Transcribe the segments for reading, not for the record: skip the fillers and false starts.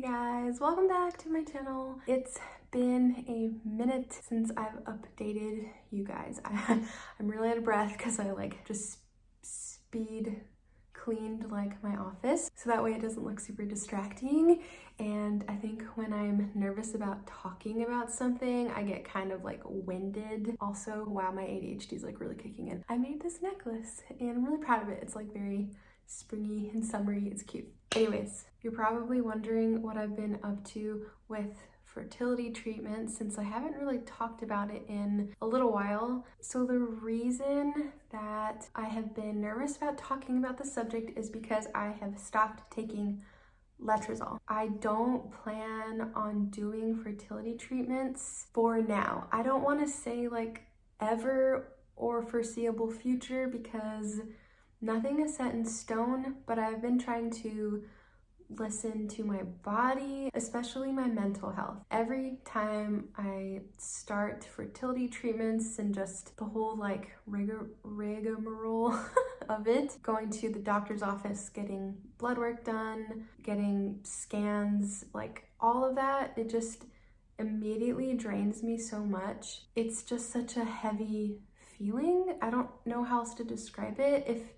guys, welcome back to my channel. It's been a minute since I've updated you guys. I'm really out of breath because I just speed cleaned my office so that way it doesn't look super distracting. And I think when I'm nervous about talking about something, I get kind of winded. Also, wow, my ADHD is really kicking in. I made this necklace and I'm really proud of it. It's very springy and summery. It's cute. Anyways, you're probably wondering what I've been up to with fertility treatment since I haven't really talked about it in a little while. So the reason that I have been nervous about talking about the subject is because I have stopped taking letrozole. I don't plan on doing fertility treatments for now. I don't want to say ever or foreseeable future because nothing is set in stone, but I've been trying to listen to my body, especially my mental health. Every time I start fertility treatments and just the whole rigmarole of it, going to the doctor's office, getting blood work done, getting scans, all of that, it just immediately drains me so much. It's just such a heavy feeling. I don't know how else to describe it. If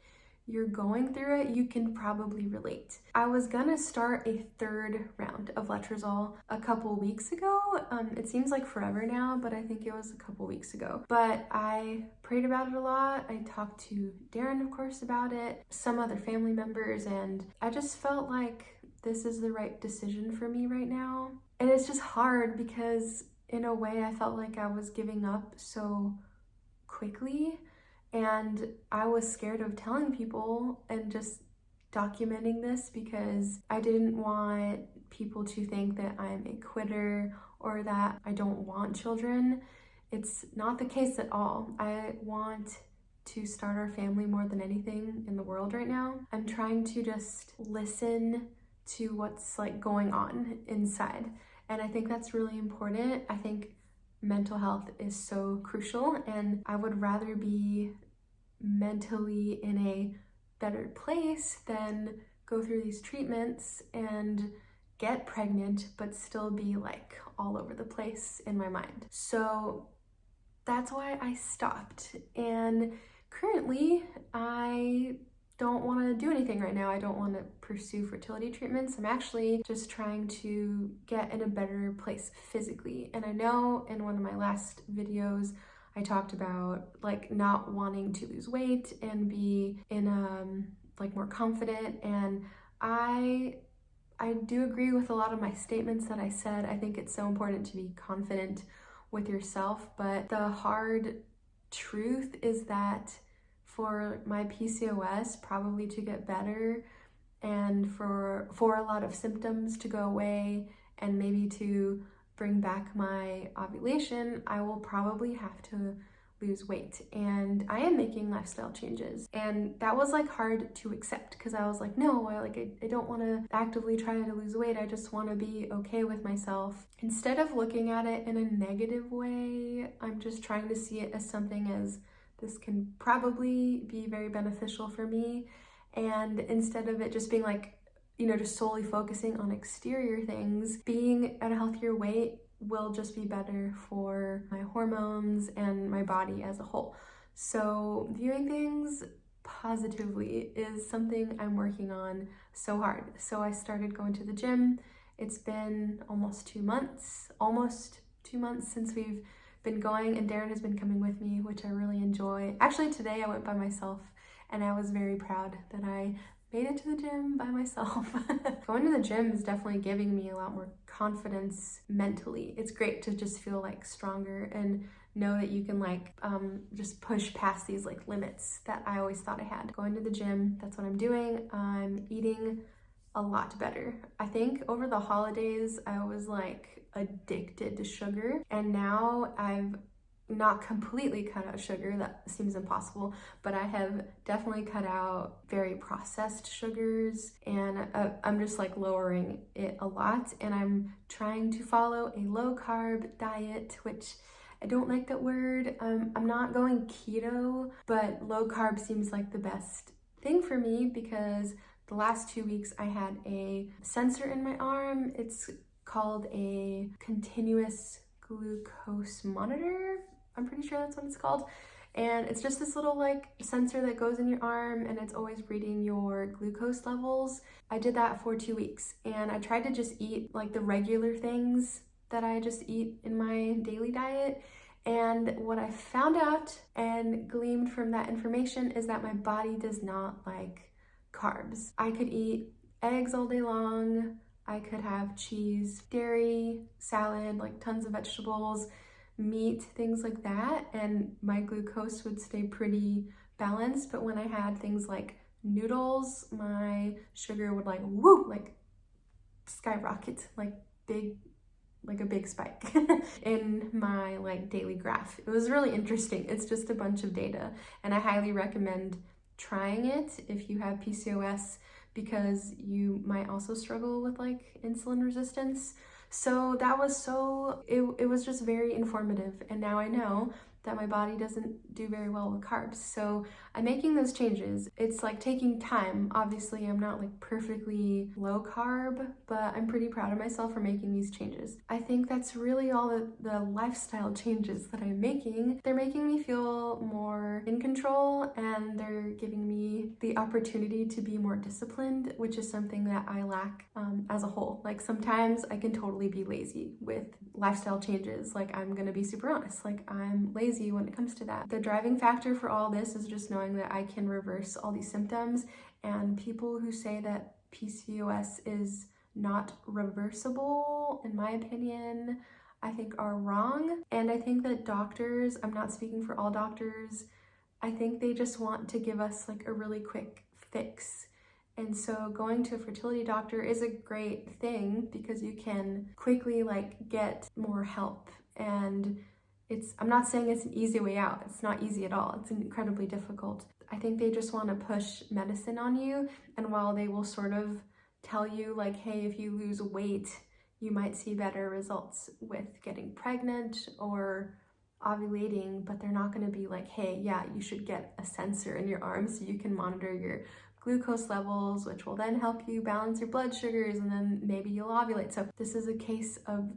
you're going through it, you can probably relate. I was gonna start a third round of letrozole a couple weeks ago. It seems like forever now, but I think it was a couple weeks ago. But I prayed about it a lot. I talked to Darren, of course, about it, some other family members, and I just felt like this is the right decision for me right now. And it's just hard because in a way I felt like I was giving up so quickly. And I was scared of telling people and just documenting this because I didn't want people to think that I'm a quitter or that I don't want children. It's not the case at all. I want to start our family more than anything in the world right now. I'm trying to just listen to what's going on inside. And I think that's really important. I think mental health is so crucial, and I would rather be mentally in a better place than go through these treatments and get pregnant but still be all over the place in my mind. So that's why I stopped, and currently I don't want to do anything right now. I don't want to pursue fertility treatments. I'm actually just trying to get in a better place physically. And I know in one of my last videos I talked about not wanting to lose weight and be in more confident, and I do agree with a lot of my statements that I said. I think it's so important to be confident with yourself, but the hard truth is that for my PCOS probably to get better and for a lot of symptoms to go away and maybe to bring back my ovulation, I will probably have to lose weight. And I am making lifestyle changes. And that was hard to accept because I was no, I don't want to actively try to lose weight. I just want to be okay with myself. Instead of looking at it in a negative way, I'm just trying to see it as something as this can probably be very beneficial for me. And instead of it just being just solely focusing on exterior things, being at a healthier weight will just be better for my hormones and my body as a whole. So viewing things positively is something I'm working on so hard. So I started going to the gym. It's been almost 2 months since we've been going, and Darren has been coming with me, which I really enjoy. Actually, today I went by myself and I was very proud that I made it to the gym by myself. Going to the gym is definitely giving me a lot more confidence mentally. It's great to just feel stronger and know that you can just push past these limits that I always thought I had. Going to the gym, that's what I'm doing. I'm eating a lot better. I think over the holidays I was addicted to sugar, and now I've not completely cut out sugar. That seems impossible, but I have definitely cut out very processed sugars, and I'm just lowering it a lot. And I'm trying to follow a low carb diet, which I don't like that word. I'm not going keto, but low carb seems the best thing for me because The last 2 weeks I had a sensor in my arm. It's called a continuous glucose monitor. I'm pretty sure that's what it's called. And it's just this little like sensor that goes in your arm, and it's always reading your glucose levels. I did that for 2 weeks, and I tried to just eat like the regular things that I just eat in my daily diet. And what I found out and gleaned from that information is that my body does not like carbs. I could eat eggs all day long. I could have cheese, dairy, salad, like tons of vegetables, meat, things like that, and my glucose would stay pretty balanced. But when I had things like noodles, my sugar would like like skyrocket, like a big spike in my like daily graph. It was really interesting. It's just a bunch of data, and I highly recommend trying it if you have PCOS, because you might also struggle with like insulin resistance. So that was it was just very informative, and now I know that my body doesn't do very well with carbs. So I'm making those changes. It's like taking time. Obviously, I'm not like perfectly low carb, but I'm pretty proud of myself for making these changes. I think that's really all the lifestyle changes that I'm making. They're making me feel more in control, and they're giving me the opportunity to be more disciplined, which is something that I lack as a whole. Like sometimes I can totally be lazy with lifestyle changes. Like I'm gonna be super honest, like I'm lazy when it comes to that. The driving factor for all this is just knowing that I can reverse all these symptoms, and people who say that PCOS is not reversible, in my opinion, I think are wrong. And I think that doctors, I'm not speaking for all doctors, I think they just want to give us like a really quick fix. And so going to a fertility doctor is a great thing because you can quickly like get more help. And I'm not saying it's an easy way out. It's not easy at all. It's incredibly difficult. I think they just want to push medicine on you. And while they will sort of tell you like, hey, if you lose weight, you might see better results with getting pregnant or ovulating, but they're not going to be like, hey, yeah, you should get a sensor in your arm so you can monitor your glucose levels, which will then help you balance your blood sugars, and then maybe you'll ovulate. So this is a case of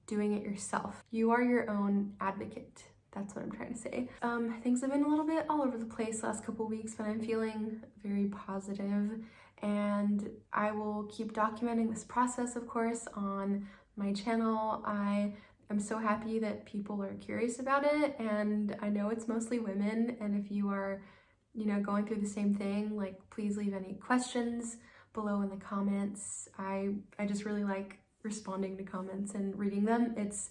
doing it yourself. You are your own advocate. That's what I'm trying to say. Things have been a little bit all over the place last couple weeks, but I'm feeling very positive, and I will keep documenting this process, of course, on my channel. I am so happy that people are curious about it, and I know it's mostly women, and if you are, going through the same thing, like please leave any questions below in the comments. I just really like responding to comments and reading them. It's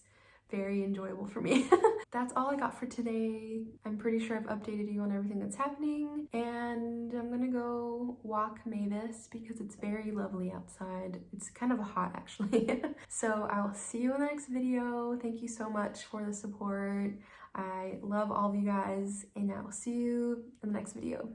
very enjoyable for me. That's all I got for today. I'm pretty sure I've updated you on everything that's happening, and I'm gonna go walk Mavis because it's very lovely outside. It's kind of hot actually. So I will see you in the next video. Thank you so much for the support. I love all of you guys, and I will see you in the next video.